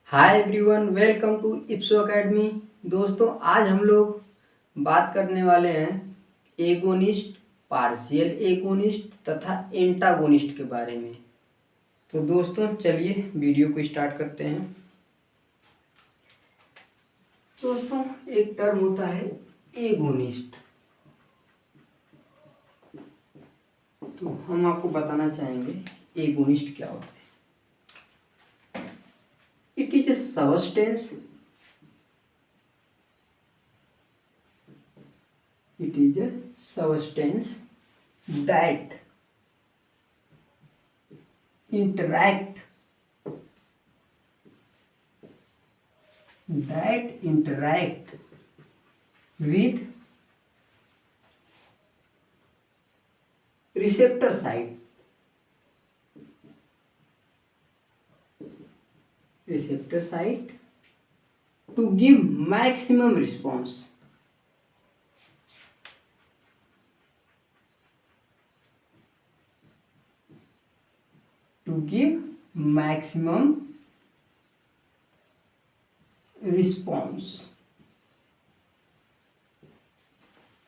Hi everyone, welcome to Ipso academy. दोस्तों, आज हम लोग बात करने वाले हैं एगोनिस्ट, पार्शियल एगोनिस्ट तथा एंटागोनिस्ट के बारे में। तो दोस्तों, चलिए वीडियो को स्टार्ट करते हैं। दोस्तों, एक टर्म होता है एगोनिस्ट। तो हम आपको बताना चाहेंगे एगोनिस्ट क्या होता है। It is a substance. It is a substance that interact with receptor site. Receptor site to give maximum response. To give maximum response.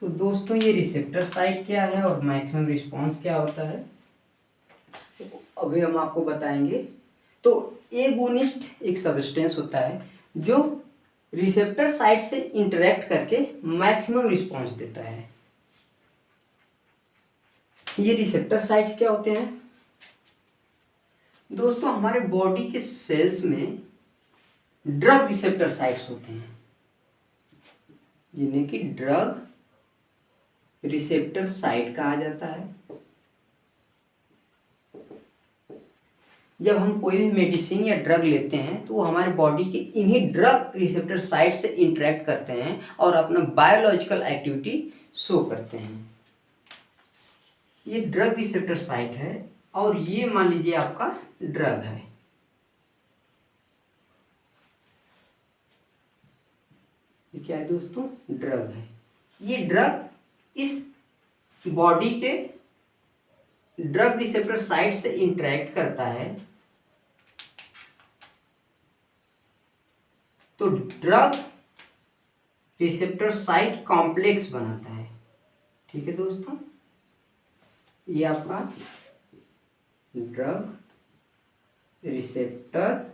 तो दोस्तों, ये रिसेप्टर साइट क्या है और मैक्सिमम रिस्पांस क्या होता है, तो अभी हम आपको बताएंगे। तो एगोनिस्ट एक सब्सटेंस होता है जो रिसेप्टर साइट से इंटरेक्ट करके मैक्सिमम रिस्पांस देता है। ये रिसेप्टर साइट्स क्या होते हैं दोस्तों? हमारे बॉडी के सेल्स में ड्रग रिसेप्टर साइट्स होते हैं, जिन्हें कि ड्रग रिसेप्टर साइट कहा जाता है। जब हम कोई भी मेडिसिन या ड्रग लेते हैं तो वो हमारे बॉडी के इन्हीं ड्रग रिसेप्टर साइट से इंटरेक्ट करते हैं और अपना बायोलॉजिकल एक्टिविटी शो करते हैं। ये ड्रग रिसेप्टर साइट है और ये मान लीजिए आपका ड्रग है। ये क्या है दोस्तों? ड्रग है। ये ड्रग इस बॉडी के ड्रग रिसेप्टर साइट से इंटरेक्ट करता है, तो ड्रग रिसेप्टर साइट कॉम्प्लेक्स बनाता है। ठीक है दोस्तों, ये आपका ड्रग रिसेप्टर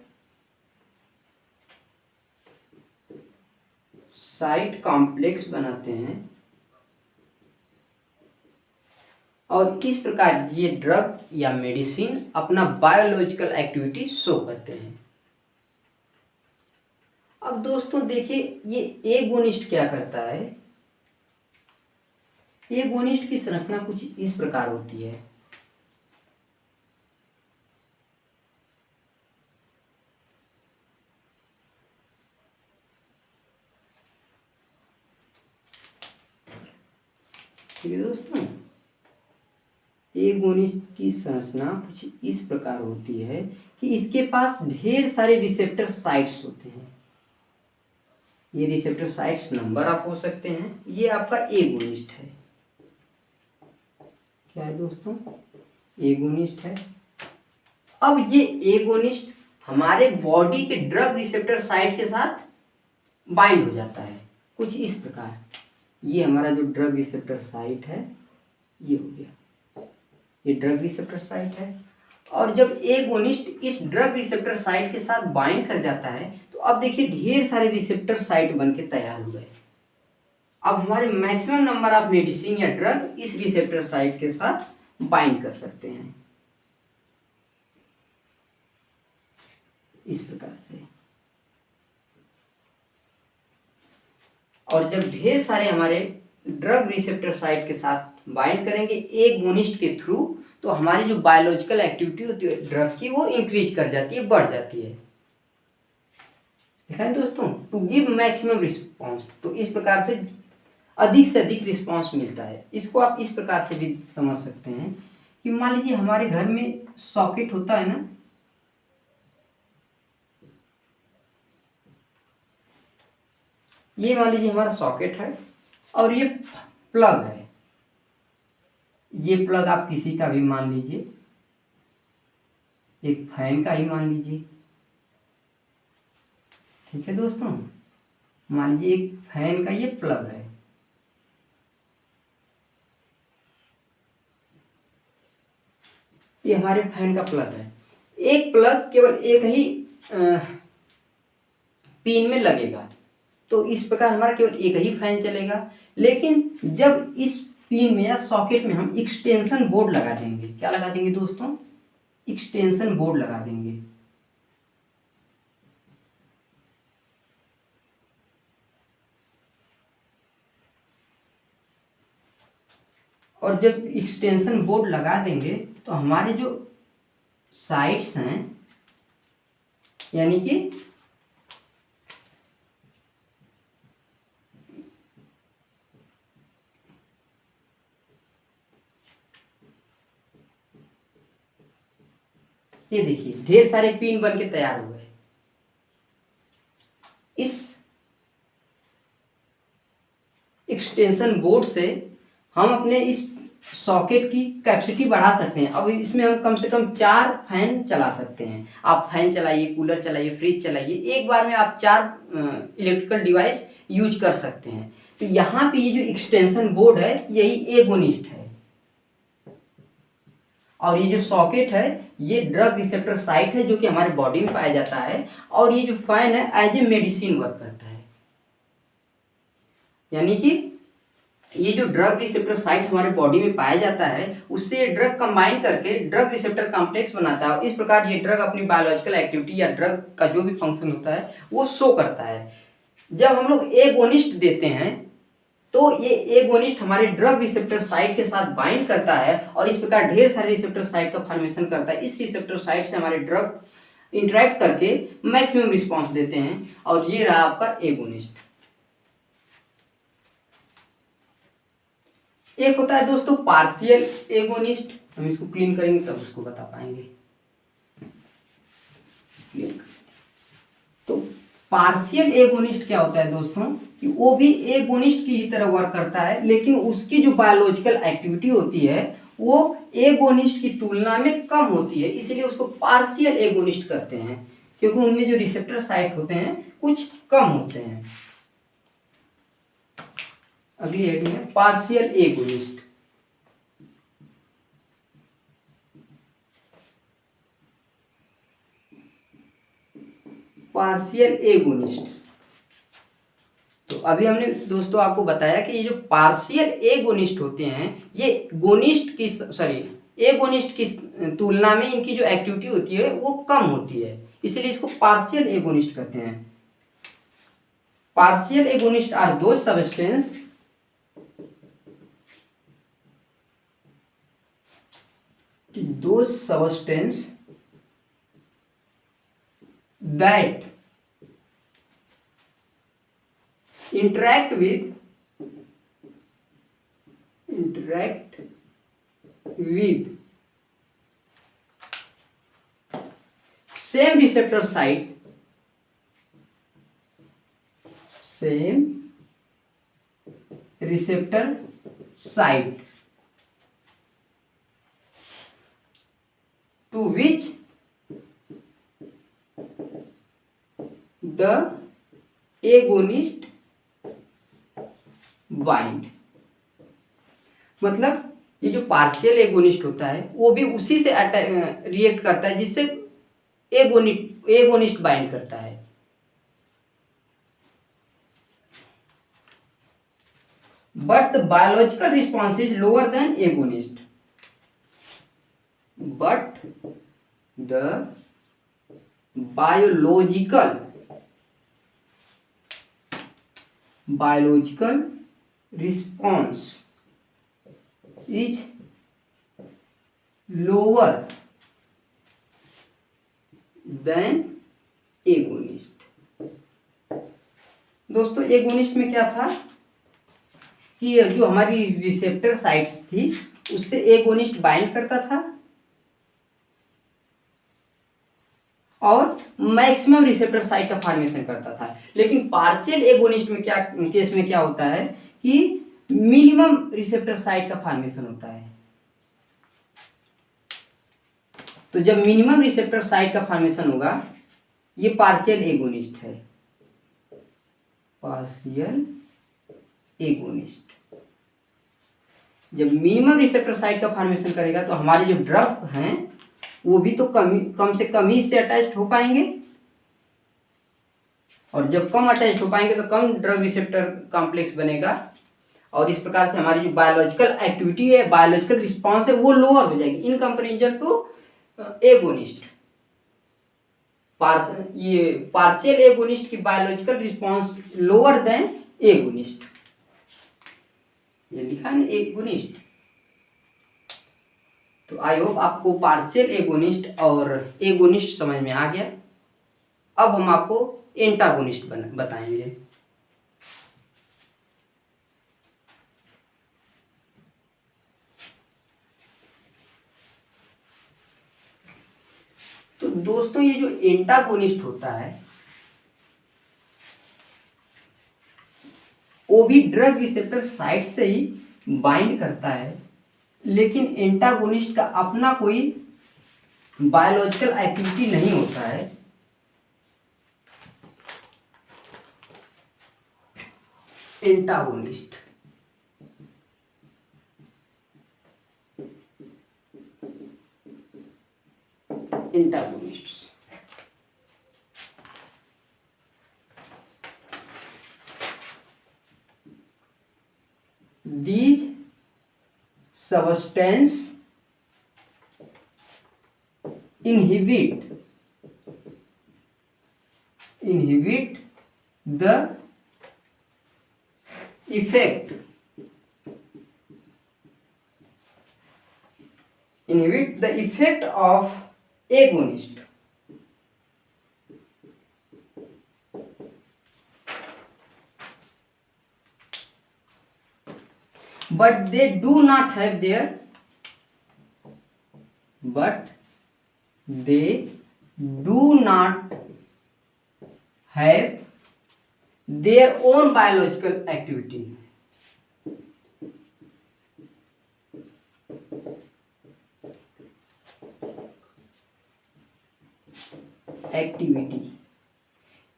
साइट कॉम्प्लेक्स बनाते हैं और इस प्रकार ये ड्रग या मेडिसिन अपना बायोलॉजिकल एक्टिविटी शो करते हैं। अब दोस्तों देखिए, ये एगोनिस्ट क्या करता है। एगोनिस्ट की संरचना कुछ इस प्रकार होती है। ठीक है दोस्तों, एगोनिस्ट की संरचना कुछ इस प्रकार होती है कि इसके पास ढेर सारे रिसेप्टर साइट्स होते हैं। ये रिसेप्टर साइट्स नंबर आप हो सकते हैं। ये आपका एगोनिस्ट है। क्या है दोस्तों? एगोनिस्ट है। अब ये एगोनिस्ट हमारे बॉडी के ड्रग रिसेप्टर साइट के साथ बाइंड हो जाता है कुछ इस प्रकार। ये हमारा जो ड्रग रिसेप्टर साइट है ये हो गया, ये ड्रग रिसेप्टर साइट है। और जब एगोनिस्ट इस ड्रग रिसेप्टर साइट के साथ बाइंड कर जाता है तो अब देखिए ढेर सारे रिसेप्टर साइट बन के तैयार हुए। अब हमारे मैक्सिमम नंबर ऑफ मेडिसिन या ड्रग इस रिसेप्टर साइट के साथ बाइंड कर सकते हैं इस प्रकार से। और जब ढेर सारे हमारे ड्रग रिसेप्टर साइट के साथ बाइंड करेंगे एगोनिस्ट के थ्रू, तो हमारी जो बायोलॉजिकल एक्टिविटी होती है ड्रग की वो इंक्रीज कर जाती है, बढ़ जाती है। देखा है दोस्तों, टू गिव मैक्सिमम रिस्पॉन्स। तो इस प्रकार से अधिक रिस्पॉन्स मिलता है। इसको आप इस प्रकार से भी समझ सकते हैं कि मान लीजिए हमारे घर में सॉकेट होता है ना, ये मान लीजिए हमारा सॉकेट है और ये प्लग है। ये प्लग आप किसी का भी मान लीजिए, एक फैन का ही मान लीजिए। ठीक है दोस्तों, मान लीजिए एक फैन का ये प्लग है, ये हमारे फैन का प्लग है। एक प्लग केवल एक ही पिन में लगेगा, तो इस प्रकार हमारा केवल एक ही फैन चलेगा। लेकिन जब इस पिन में या सॉकेट में हम एक्सटेंशन बोर्ड लगा देंगे, क्या लगा देंगे दोस्तों, एक्सटेंशन बोर्ड लगा देंगे, और जब एक्सटेंशन बोर्ड लगा देंगे तो हमारे जो साइड्स हैं, यानी कि ये देखिए ढेर सारे पिन बन के तैयार हुए। इस एक्सटेंशन बोर्ड से हम अपने इस सॉकेट की कैपेसिटी बढ़ा सकते हैं। अब इसमें हम कम से कम 4 फैन चला सकते हैं। आप फैन चलाइए, कूलर चलाइए, फ्रिज चलाइए, एक बार में आप 4 इलेक्ट्रिकल डिवाइस यूज कर सकते हैं। तो यहाँ पे ये जो एक्सटेंशन बोर्ड है यही एगोनिस्ट है, और ये जो सॉकेट है ये ड्रग रिसेप्टर साइट है जो कि हमारे बॉडी में पाया जाता है। और ये जो फैन है एज ए मेडिसिन वर्क करता है, यानी कि ये जो ड्रग रिसेप्टर साइट हमारे बॉडी में पाया जाता है उससे ये ड्रग कंबाइन करके ड्रग रिसेप्टर कॉम्प्लेक्स बनाता है। इस प्रकार ये ड्रग अपनी बायोलॉजिकल एक्टिविटी या ड्रग का जो भी फंक्शन होता है वो शो करता है। जब हम लोग एगोनिस्ट देते हैं तो ये एगोनिस्ट हमारे ड्रग रिसेप्टर साइट के साथ बाइंड करता है और इस प्रकार ढेर सारे रिसेप्टर साइट का फॉर्मेशन करता है। इस रिसेप्टर साइट से हमारे ड्रग इंटरेक्ट करके मैक्सिमम रिस्पॉन्स देते हैं, और ये रहा आपका एगोनिस्ट। एक होता है दोस्तों पार्शियल एगोनिस्ट, हम इसको क्लीन करेंगे तब उसको बता पाएंगे। तो पार्शियल एगोनिस्ट क्या होता है दोस्तों, कि वो भी एगोनिस्ट की ही तरह वर्क करता है, लेकिन उसकी जो बायोलॉजिकल एक्टिविटी होती है वो एगोनिस्ट की तुलना में कम होती है, इसलिए उसको पार्शियल एगोनिस्ट कहते हैं, क्योंकि उनमें जो रिसेप्टर साइट होते हैं कुछ कम होते हैं। अगली हेडिंग है पार्शियल एगोनिस्ट। पार्शियल एगोनिस्ट, तो अभी हमने दोस्तों आपको बताया कि ये जो पार्शियल एगोनिस्ट होते हैं ये गोनिस्ट की एगोनिस्ट की तुलना में इनकी जो एक्टिविटी होती है वो कम होती है, इसलिए इसको पार्शियल एगोनिस्ट कहते हैं। Partial agonist are those substance that interact with same receptor site to which the agonist bind। मतलब ये जो पार्शियल एगोनिस्ट होता है वो भी उसी से रिएक्ट करता है जिससे एगोनिस्ट बाइंड करता है। But the biological response is lower than agonist. But the biological response is lower than agonist। दोस्तों एगोनिस्ट में क्या था कि जो हमारी रिसेप्टर साइट्स थी उससे एगोनिस्ट बाइंड करता था और मैक्सिमम रिसेप्टर साइट का फॉर्मेशन करता था। लेकिन पार्शियल एगोनिस्ट में केस में क्या होता है कि मिनिमम रिसेप्टर साइट का फॉर्मेशन होता है। तो जब मिनिमम रिसेप्टर साइट का फॉर्मेशन होगा ये पार्शियल एगोनिस्ट है। Partial agonist. जब मिनिमम रिसेप्टर साइट का फॉर्मेशन करेगा तो हमारे जो ड्रग हैं वो भी तो कम से कम ही इससे अटैच हो पाएंगे, और जब कम अटैच हो पाएंगे तो कम ड्रग रिसेप्टर कॉम्प्लेक्स बनेगा, और इस प्रकार से हमारी जो बायोलॉजिकल एक्टिविटी है, बायोलॉजिकल रिस्पॉन्स है, वो लोअर हो जाएगी इन कंपेरिजन टू एगोनिस्ट। ये पार्शियल एगोनिस्ट की biological response lower than agonist, ये लिखा है ना एगोनिस्ट। तो आई होप आपको पार्शियल एगोनिस्ट और एगोनिस्ट समझ में आ गया। अब हम आपको एंटागोनिस्ट बताएंगे। तो दोस्तों ये जो एंटागोनिस्ट होता है वो भी ड्रग रिसेप्टर साइट से ही बाइंड करता है, लेकिन एंटागोनिस्ट का अपना कोई बायोलॉजिकल एक्टिविटी नहीं होता है। Antagonist antagonists these substance inhibit the effect of agonist, but they do not have their own biological activity.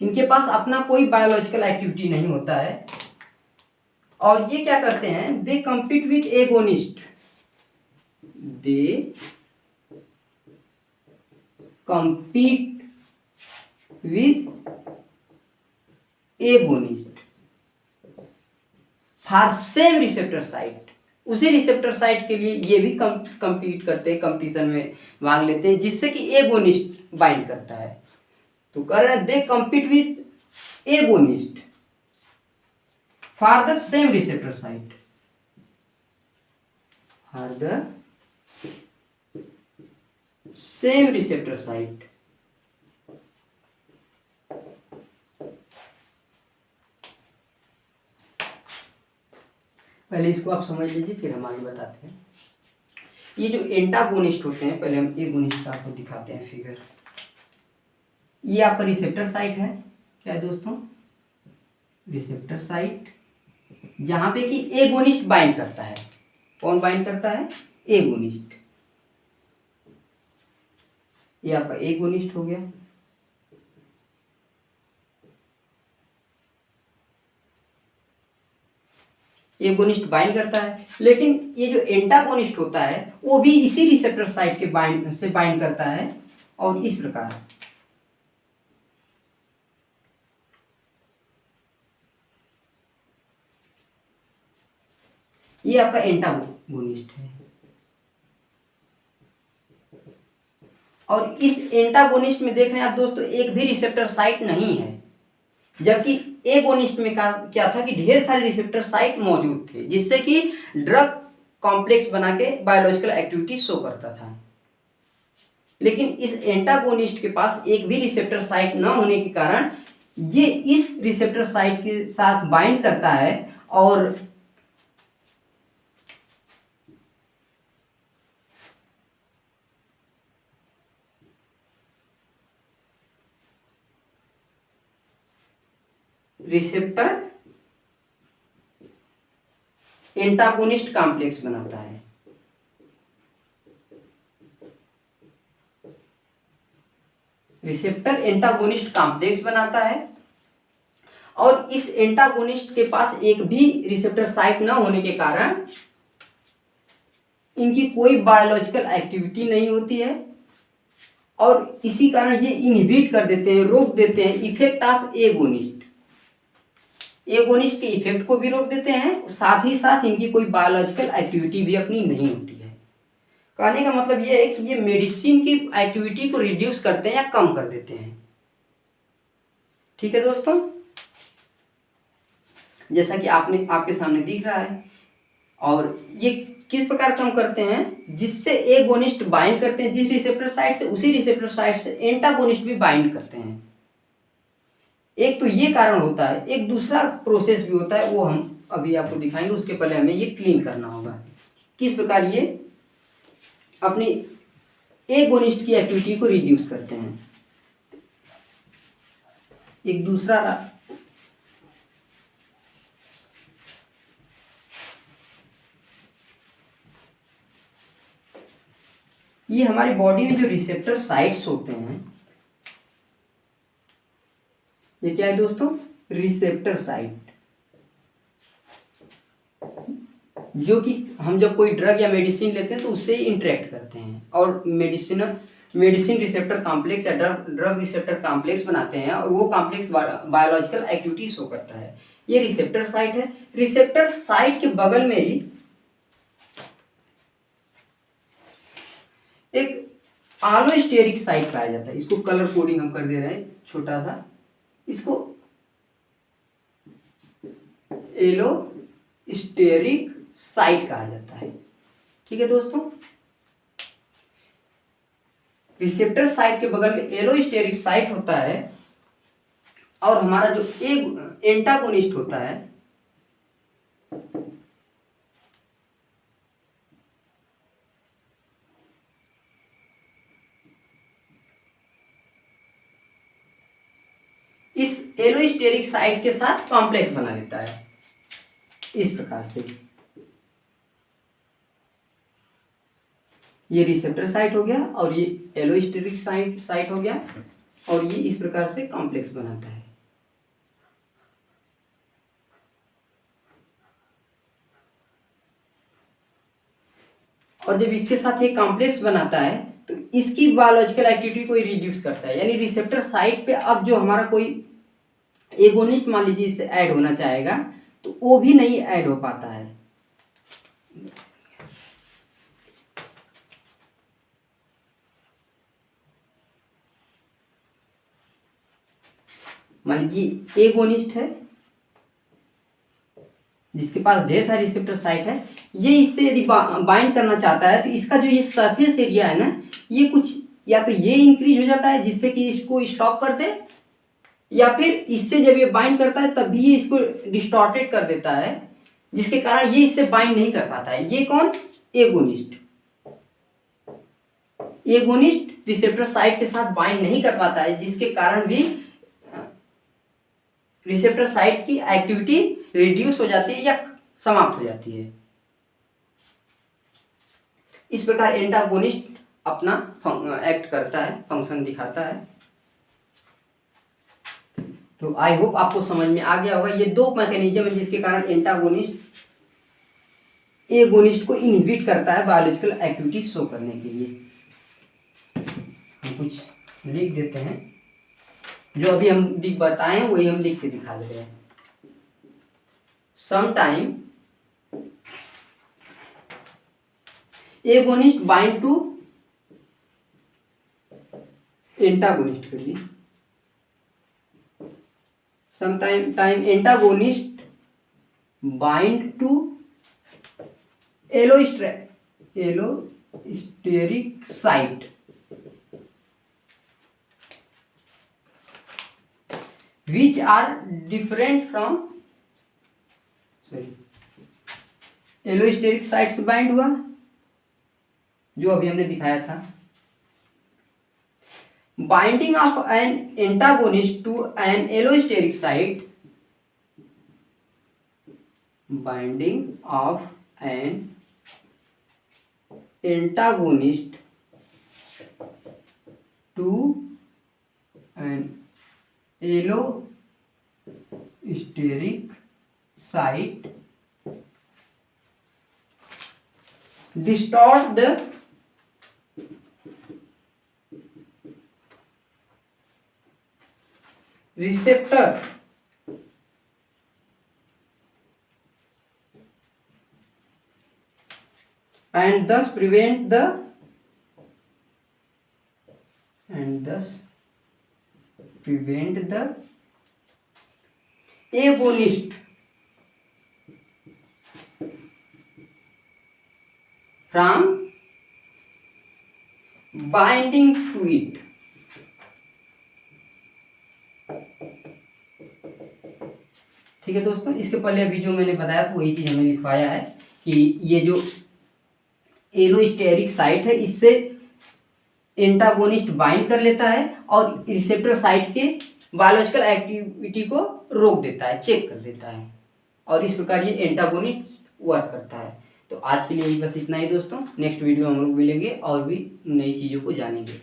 इनके पास अपना कोई बायोलॉजिकल एक्टिविटी नहीं होता है, और ये क्या करते हैं, दे compete with agonist, for same receptor site. उसी रिसेप्टर साइट के लिए ये भी कम्पीट करते हैं, कंपटीशन में भाग लेते हैं, जिससे कि एगोनिस्ट बाइंड करता है। तो कर रहे हैं दे compete with agonist for the same receptor site, पहले इसको आप समझ लीजिए, फिर हम आगे बताते हैं। ये जो एंटागोनिस्ट होते हैं, पहले हम एगोनिस्ट का आपको दिखाते हैं फिगर। ये आपका रिसेप्टर साइट है, क्या है दोस्तों, रिसेप्टर साइट, जहां पे कि एगोनिस्ट बाइंड करता है। कौन बाइंड करता है, एगोनिस्ट। ये आपका एगोनिस्ट हो गया। एगोनिस्ट बाइंड करता है, लेकिन ये जो एंटागोनिस्ट होता है वो भी इसी रिसेप्टर साइट के बाइंड करता है, और इस प्रकार ये आपका एंटागोनिस्ट है। और इस एंटागोनिस्ट में देख रहे हैं आप दोस्तों, एक भी रिसेप्टर साइट नहीं है, जबकि एगोनिस्ट में क्या था कि ढेर सारे रिसेप्टर साइट मौजूद थे, जिससे कि ड्रग कॉम्प्लेक्स बना के बायोलॉजिकल एक्टिविटी शो करता था। लेकिन इस एंटागोनिस्ट के पास एक भी रिसेप्टर साइट न होने के कारण ये इस रिसेप्टर साइट के साथ बाइंड करता है, और रिसेप्टर एंटागोनिस्ट कॉम्प्लेक्स बनाता है। रिसेप्टर एंटागोनिस्ट कॉम्प्लेक्स बनाता है, और इस एंटागोनिस्ट के पास एक भी रिसेप्टर साइट न होने के कारण इनकी कोई बायोलॉजिकल एक्टिविटी नहीं होती है और इसी कारण ये इनहिबिट कर देते हैं, रोक देते हैं इफेक्ट ऑफ एगोनिस्ट। एगोनिस्ट के इफेक्ट को भी रोक देते हैं, साथ ही साथ इनकी कोई बायोलॉजिकल एक्टिविटी भी अपनी नहीं होती है। कहने का मतलब ये है कि ये मेडिसिन की एक्टिविटी को रिड्यूस करते हैं या कम कर देते हैं। ठीक है दोस्तों, जैसा कि आपके सामने दिख रहा है। और ये किस प्रकार कम करते हैं, जिससे एगोनिस्ट बाइंड करते हैं जिस रिसेप्टर साइट से, उसी रिसेप्टर साइट से एंटागोनिस्ट भी बाइंड करते हैं। एक तो ये कारण होता है, एक दूसरा प्रोसेस भी होता है, वो हम अभी आपको दिखाएंगे। उसके पहले हमें ये क्लीन करना होगा किस प्रकार ये अपनी एगोनिस्ट की एक्टिविटी को रिड्यूस करते हैं। एक दूसरा ये हमारी बॉडी में जो रिसेप्टर साइट्स होते हैं, ये क्या है दोस्तों, रिसेप्टर साइट, जो कि हम जब कोई ड्रग या मेडिसिन लेते हैं तो उससे इंटरेक्ट करते हैं और मेडिसिन रिसेप्टर कॉम्प्लेक्स या ड्रग रिसेप्टर कॉम्प्लेक्स बनाते हैं और वो कॉम्प्लेक्स बायोलॉजिकल एक्टिविटी शो करता है। ये रिसेप्टर साइट है। रिसेप्टर साइट के बगल में ही एक आलोस्टेरिक साइट पाया जाता है। इसको कलर कोडिंग हम कर दे रहे हैं छोटा सा, इसको एलोस्टेरिक साइट कहा जाता है। ठीक है दोस्तों, रिसेप्टर साइट के बगल में एलोस्टेरिक साइट होता है और हमारा जो एक एंटागोनिस्ट होता है इस एलोस्टेरिक साइट के साथ कॉम्प्लेक्स बना देता है इस प्रकार से। ये रिसेप्टर साइट हो गया और ये एलोस्टेरिक साइट हो गया और ये इस प्रकार से कॉम्प्लेक्स बनाता है। और जब इसके साथ ये कॉम्प्लेक्स बनाता है तो इसकी बायोलॉजिकल एक्टिविटी को रिड्यूस करता है, यानी रिसेप्टर साइट पे अब जो हमारा कोई एगोनिस्ट मान लीजिए इससे ऐड होना चाहेगा तो वो भी नहीं ऐड हो पाता है। मान लीजिए एगोनिस्ट है जिसके पास ढेर सारी रिसेप्टर साइट है, ये इससे यदि बाइंड करना चाहता है तो इसका जो ये सरफेस एरिया है ना, ये कुछ या तो ये इंक्रीज हो जाता है जिससे कि इसको स्टॉप कर दे, या फिर इससे जब ये बाइंड करता है तब भी ये इसको डिस्टॉर्टेड कर देता है जिसके कारण ये इससे बाइंड नहीं कर पाता है। ये कौन, एगोनिस्ट। एगोनिस्ट रिसेप्टर साइट के साथ बाइंड नहीं कर पाता है जिसके कारण भी रिसेप्टर साइट की एक्टिविटी रिड्यूस हो जाती है या समाप्त हो जाती है। इस प्रकार एंटागोनिस्ट अपना एक्ट करता है, फंक्शन दिखाता है। तो आई होप आपको समझ में आ गया होगा। ये दो मैकेनिज्म है जिसके कारण एंटागोनिस्ट एगोनिस्ट को इनहिबिट करता है बायोलॉजिकल एक्टिविटी शो करने के लिए। हम कुछ लिख देते हैं, जो अभी हम बताएं वही हम लिख के दिखा दे रहे हैं। Sometime agonist bind to antagonist के लिए, sometime antagonist bind to allosteric site which are different from allosteric site से बाइंड हुआ जो अभी हमने दिखाया था। Binding of an antagonist to an allosteric site, binding of an antagonist to an allosteric steric site distort the receptor and thus prevent the agonist from binding to it. ठीक है दोस्तों, इसके पहले अभी जो मैंने बताया था वही चीज हमने लिखवाया है कि ये जो एलोस्टेरिक साइट है इससे एंटागोनिस्ट बाइंड कर लेता है और रिसेप्टर साइट के बायोलॉजिकल एक्टिविटी को रोक देता है, चेक कर देता है, और इस प्रकार ये एंटागोनिस्ट वर्क करता है। तो आज के लिए बस इतना ही दोस्तों, नेक्स्ट वीडियो हम लोग मिलेंगे और भी नई चीज़ों को जानेंगे।